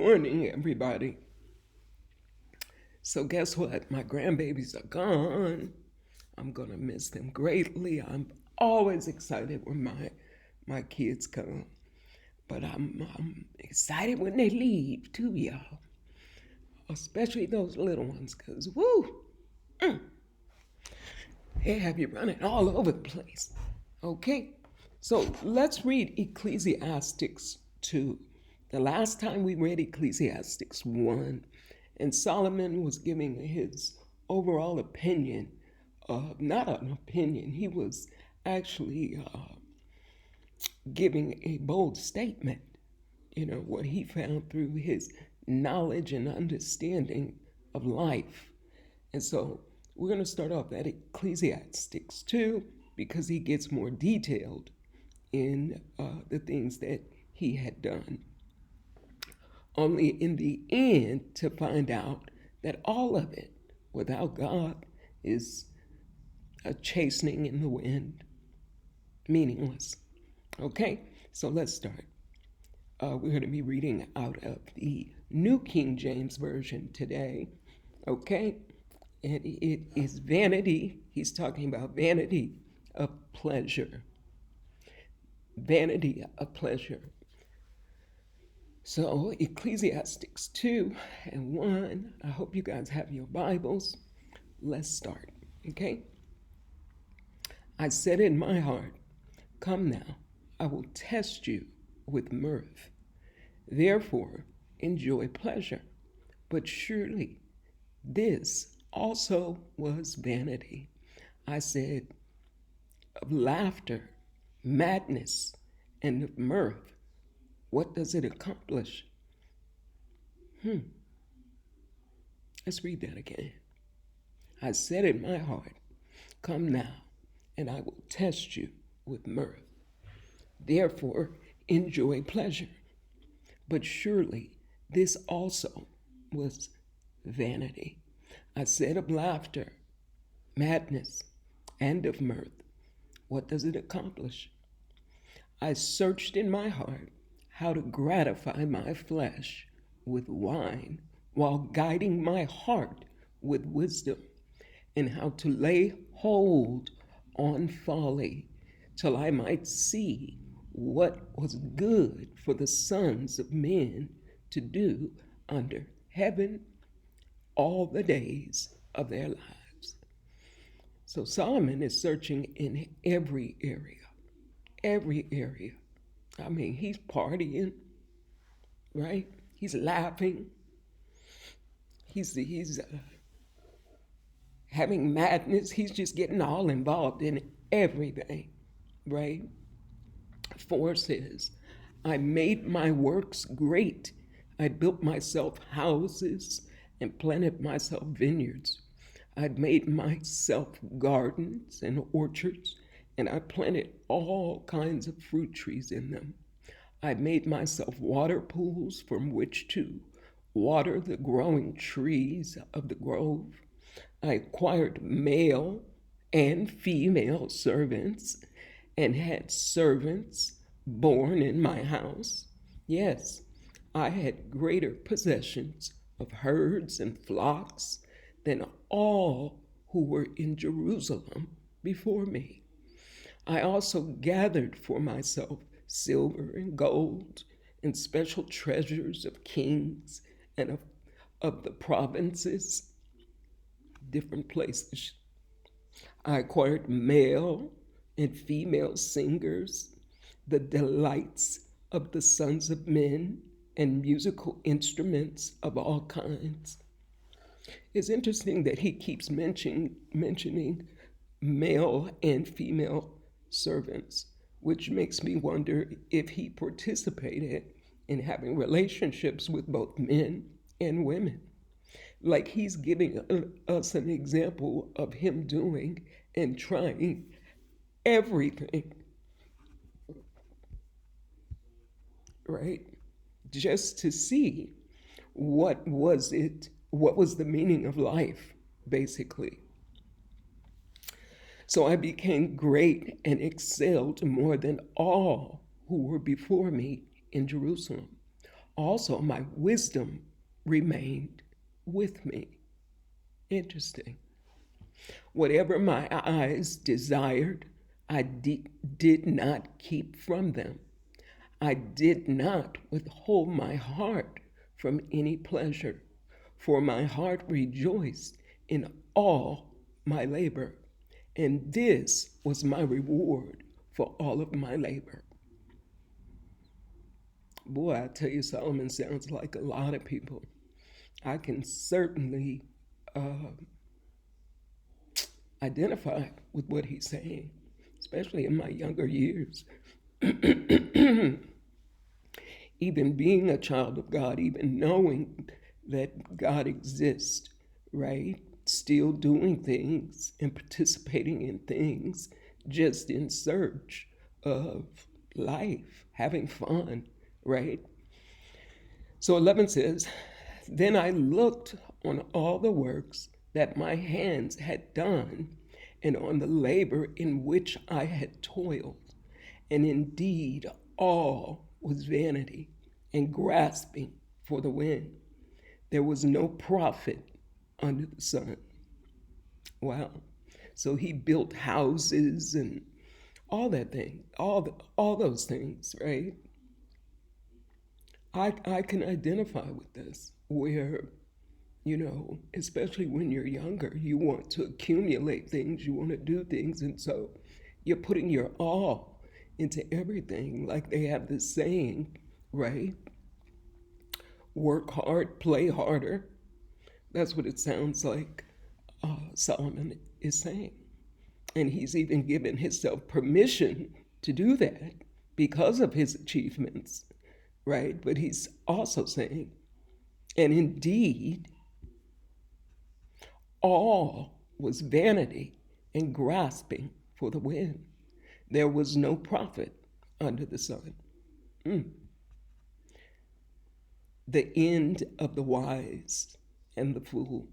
morning, everybody. So guess what? My grandbabies are gone. I'm gonna miss them greatly. I'm always excited when my kids come, but I'm excited when they leave too, y'all. Especially those little ones, cause woo, they have you running all over the place. Okay, so let's read Ecclesiastes 2. The last time we read Ecclesiastes 1, and Solomon was giving his overall opinion, not an opinion, he was actually giving a bold statement, what he found through his knowledge and understanding of life. And so we're going to start off at Ecclesiastes 2 because he gets more detailed in the things that he had done. Only in the end to find out that all of it without God is a chastening in the wind, meaningless. Okay, so let's start. We're going to be reading out of the New King James Version today. Okay, and it is vanity. He's talking about vanity of pleasure. Vanity of pleasure. So, Ecclesiastes 2 and 1. I hope you guys have your Bibles. Let's start, okay? I said in my heart, come now, I will test you with mirth. Therefore, enjoy pleasure. But surely this also was vanity. I said, of laughter, madness, and of mirth, what does it accomplish? Let's read that again. I said in my heart, come now, and I will test you with mirth. Therefore, enjoy pleasure. But surely this also was vanity. I said of laughter, madness, and of mirth, what does it accomplish? I searched in my heart how to gratify my flesh with wine while guiding my heart with wisdom, and how to lay hold on folly till I might see what was good for the sons of men to do under heaven all the days of their lives. So Solomon is searching in every area, every area. I mean, he's partying, right? He's laughing. He's having madness. He's just getting all involved in everything, right? 4 says, I made my works great. I built myself houses and planted myself vineyards. I made myself gardens and orchards, and I planted all kinds of fruit trees in them. I made myself water pools from which to water the growing trees of the grove. I acquired male and female servants and had servants born in my house. Yes, I had greater possessions of herds and flocks than all who were in Jerusalem before me. I also gathered for myself silver and gold and special treasures of kings and of the provinces, different places. I acquired male and female singers, the delights of the sons of men, and musical instruments of all kinds. It's interesting that he keeps mentioning male and female servants, which makes me wonder if he participated in having relationships with both men and women. Like he's giving us an example of him doing and trying everything, right? Just to see what was the meaning of life, basically. So I became great and excelled more than all who were before me in Jerusalem. Also, my wisdom remained with me. Interesting. Whatever my eyes desired, I did not keep from them. I did not withhold my heart from any pleasure, for my heart rejoiced in all my labor, and this was my reward for all of my labor. Boy, I tell you, Solomon sounds like a lot of people. I can certainly uh, identify with what he's saying, especially in my younger years. Even being a child of God, even knowing that God exists, right? Still doing things and participating in things just in search of life, having fun, right? So 11 says, Then I looked on all the works that my hands had done, and on the labor in which I had toiled. And indeed, all was vanity and grasping for the wind. There was no profit under the sun. Wow. So he built houses and all that thing, all those things, right? I can identify with this, where, especially when you're younger, you want to accumulate things, you want to do things, and so you're putting your all into everything. Like they have this saying, right? Work hard, play harder. That's what it sounds like Solomon is saying. And he's even given himself permission to do that because of his achievements, right? But he's also saying, and indeed, all was vanity and grasping for the wind. There was no profit under the sun. The end of the wise and the fool.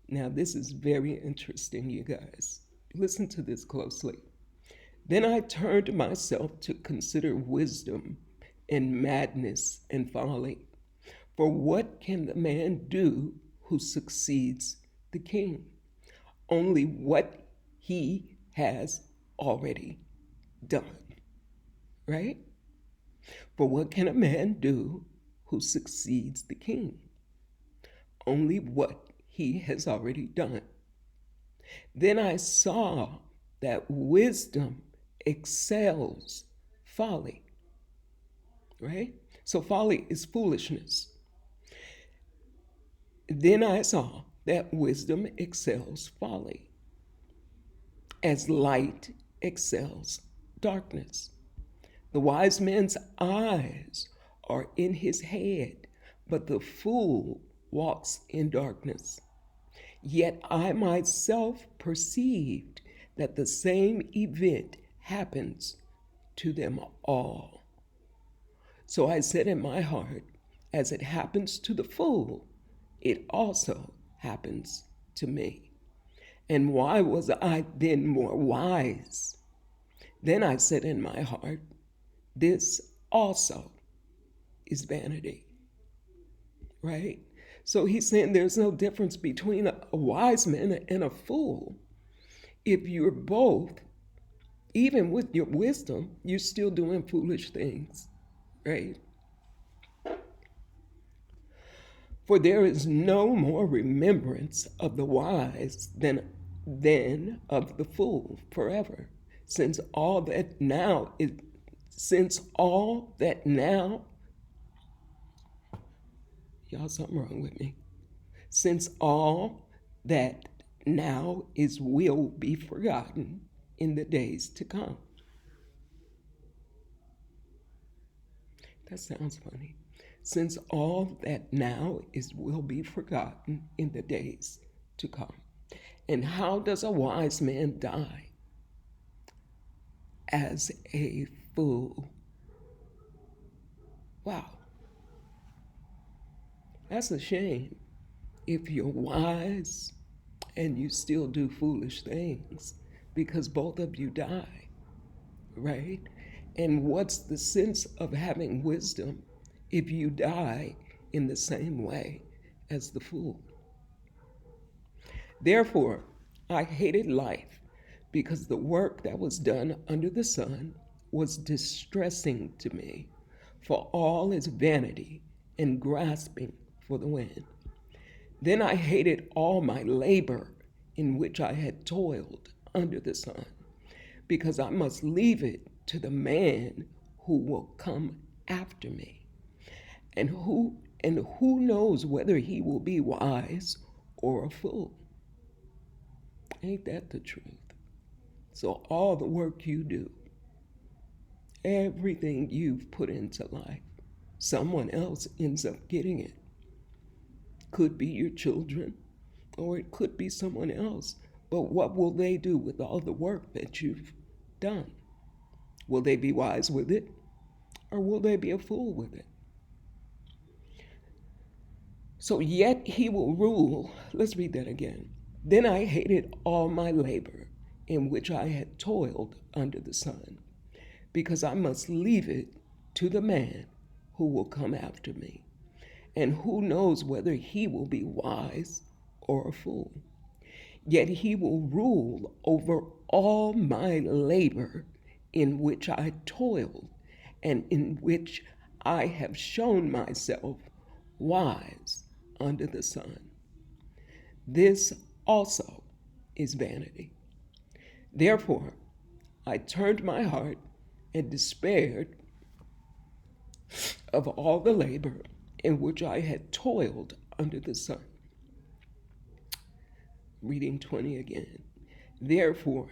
Now, this is very interesting, you guys. Listen to this closely. Then I turned myself to consider wisdom and madness and folly. For what can the man do who succeeds the king? Only what he has already done, right? For what can a man do who succeeds the king? Only what he has already done. Then I saw that wisdom excels folly, right? So folly is foolishness. Then I saw that wisdom excels folly, as light excels darkness. The wise man's eyes are in his head, but the fool walks in darkness. Yet I myself perceived that the same event happens to them all. So I said in my heart, as it happens to the fool, it also happens to me. And why was I then more wise? Then I said in my heart, this also is vanity, right? So he's saying there's no difference between a wise man and a fool. If you're both, even with your wisdom, you're still doing foolish things, right? For there is no more remembrance of the wise than of the fool forever, since all that now, y'all, something wrong with me. Since all that now is will be forgotten in the days to come. That sounds funny. Since all that now is will be forgotten in the days to come. And how does a wise man die? As a fool. Wow. That's a shame. If you're wise and you still do foolish things, because both of you die, right? And what's the sense of having wisdom if you die in the same way as the fool. Therefore, I hated life because the work that was done under the sun was distressing to me, for all is vanity and grasping for the wind. Then I hated all my labor in which I had toiled under the sun, because I must leave it to the man who will come after me, and who knows whether he will be wise or a fool. Ain't that the truth? So all the work you do, everything you've put into life, someone else ends up getting it. Could be your children, or it could be someone else. But what will they do with all the work that you've done? Will they be wise with it, or will they be a fool with it? So yet he will rule. Let's read that again. Then I hated all my labor in which I had toiled under the sun, because I must leave it to the man who will come after me, and who knows whether he will be wise or a fool. Yet he will rule over all my labor in which I toiled, and in which I have shown myself wise under the sun. This also is vanity. Therefore, I turned my heart and despaired of all the labor in which I had toiled under the sun. Reading 20 again. Therefore,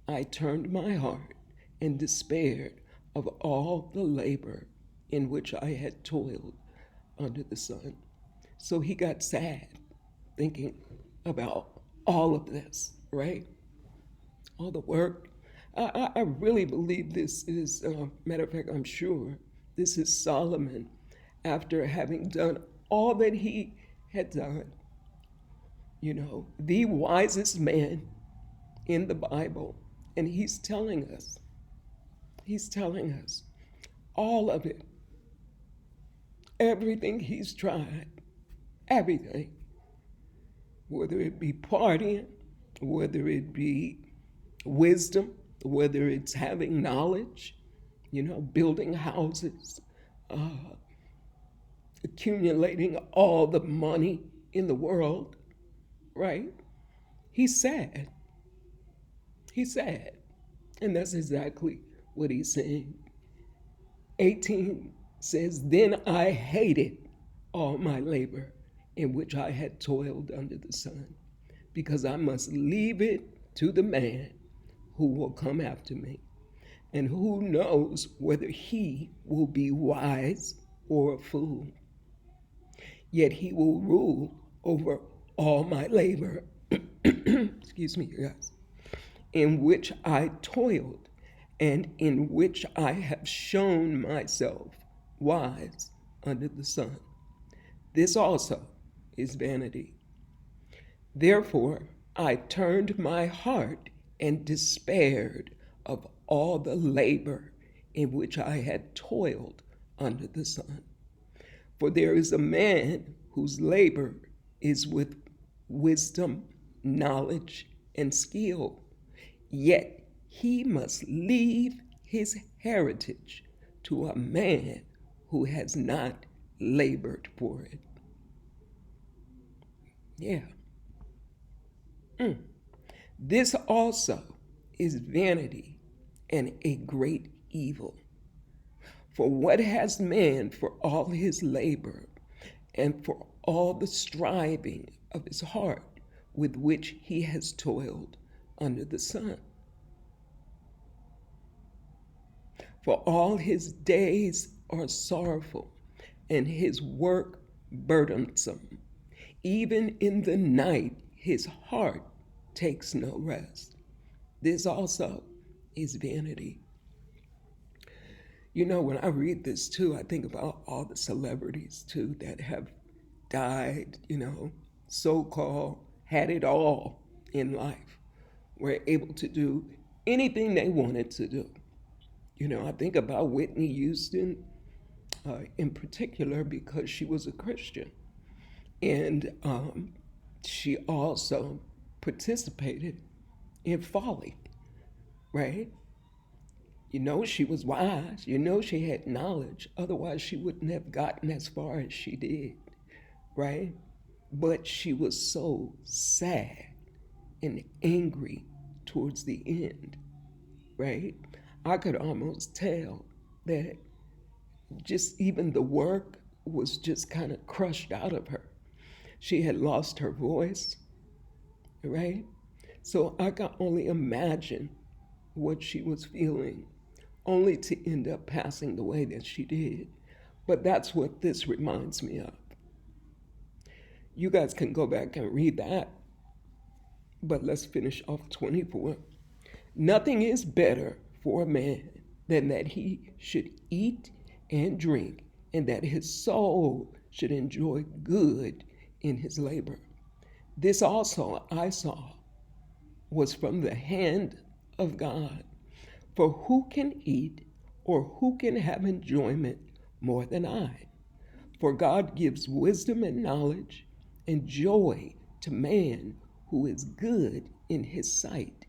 I turned my heart and despaired of all the labor in which I had toiled under the sun. So he got sad thinking about all of this, right? All the work. I really believe this is, matter of fact, I'm sure this is Solomon after having done all that he had done. You know, the wisest man in the Bible. And he's telling us all of it. Everything he's tried, everything. Whether it be partying, whether it be wisdom, whether it's having knowledge, you know, building houses, accumulating all the money in the world, right? He's sad. He's sad. And that's exactly what he's saying. 18 says, Then I hated all my labor in which I had toiled under the sun, because I must leave it to the man who will come after me, and who knows whether he will be wise or a fool. Yet he will rule over all my labor, excuse me, guys, in which I toiled, and in which I have shown myself wise under the sun. This also is vanity. Therefore, I turned my heart and despaired of all the labor in which I had toiled under the sun. For there is a man whose labor is with wisdom, knowledge, and skill, yet he must leave his heritage to a man who has not labored for it. Yeah. This also is vanity and a great evil. For what has man for all his labor and for all the striving of his heart with which he has toiled under the sun? For all his days are sorrowful, and his work burdensome. Even in the night his heart takes no rest. This also is vanity. You know, when I read this too, I think about all the celebrities too that have died, you know, so-called had it all in life, were able to do anything they wanted to do. You know, I think about Whitney Houston. in particular because she was a Christian. And she also participated in folly, right? You know, she was wise. You know, she had knowledge. Otherwise, she wouldn't have gotten as far as she did, right? But she was so sad and angry towards the end, right? I could almost tell that just even the work was just kind of crushed out of her. She had lost her voice, right? So I can only imagine what she was feeling, only to end up passing the way that she did. But that's what this reminds me of. You guys can go back and read that, but let's finish off 24. Nothing is better for a man than that he should eat and drink, and that his soul should enjoy good in his labor. This also I saw was from the hand of God. For who can eat or who can have enjoyment more than I? For God gives wisdom and knowledge and joy to man who is good in his sight.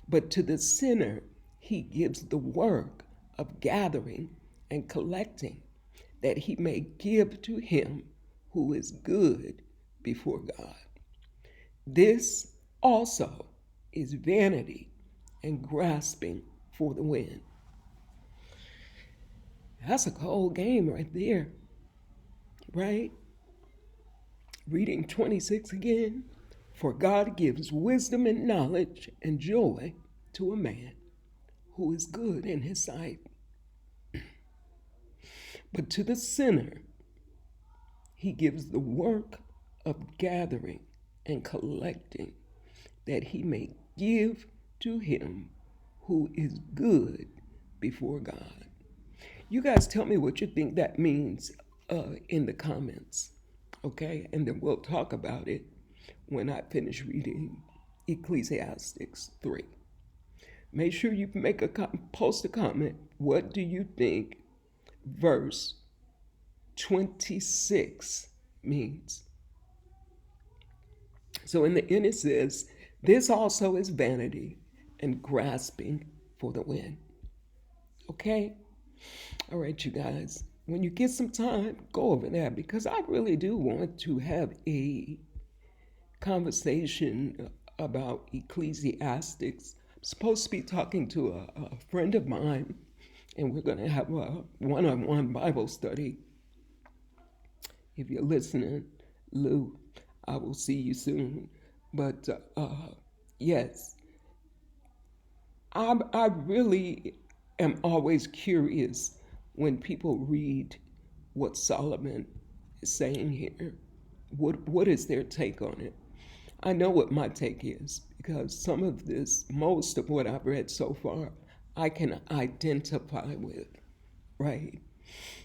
But to the sinner, he gives the work of gathering and collecting, that he may give to him who is good before God. This also is vanity and grasping for the wind. That's a cold game right there, right? Reading 26 again. For God gives wisdom and knowledge and joy to a man who is good in his sight. But to the sinner, he gives the work of gathering and collecting, that he may give to him who is good before God. You guys tell me what you think that means in the comments, okay? And then we'll talk about it when I finish reading Ecclesiastes 3. Make sure you post a comment. What do you think verse 26 means? So in the end it says, this also is vanity and grasping for the wind. Okay? All right, you guys. When you get some time, go over that, because I really do want to have a conversation about Ecclesiastes. I'm supposed to be talking to a friend of mine, and we're going to have a one-on-one Bible study. If you're listening, Lou, I will see you soon. But yes, I really am always curious when people read what Solomon is saying here. What is their take on it? I know what my take is, because some of this, most of what I've read so far, I can identify with, right?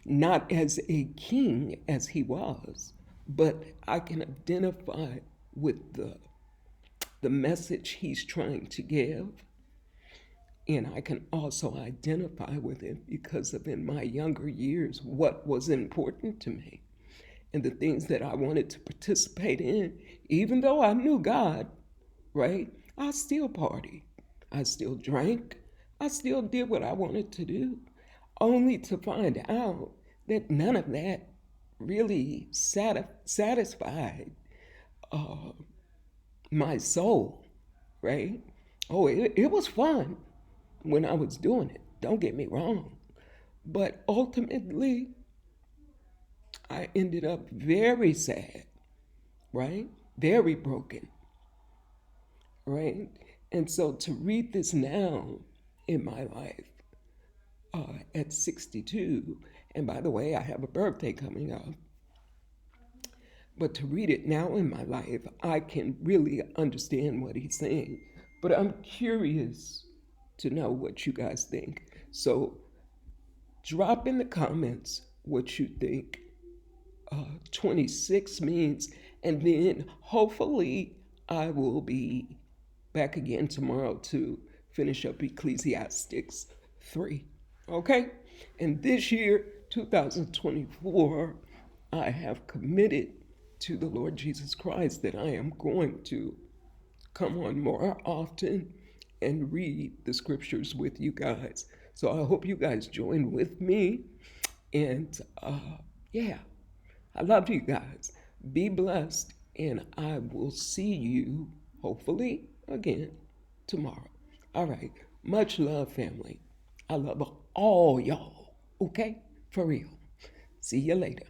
Not as a king as he was, but I can identify with the message he's trying to give. And I can also identify with it because of, in my younger years, what was important to me and the things that I wanted to participate in. Even though I knew God, right? I still partied. I still drank. I still did what I wanted to do, only to find out that none of that really satisfied my soul, right? Oh, it was fun when I was doing it. Don't get me wrong. But ultimately, I ended up very sad, right? Very broken, right? And so to read this now in my life at 62, and by the way, I have a birthday coming up, but to read it now in my life, I can really understand what he's saying. But I'm curious to know what you guys think. So drop in the comments what you think 26 means, and then hopefully I will be back again tomorrow to finish up Ecclesiastes 3. Okay? And this year, 2024, I have committed to the Lord Jesus Christ that I am going to come on more often and read the scriptures with you guys. So I hope you guys join with me. And yeah, I love you guys. Be blessed. And I will see you, hopefully, again tomorrow. All right. Much love, family. I love all y'all. Okay? For real. See you later.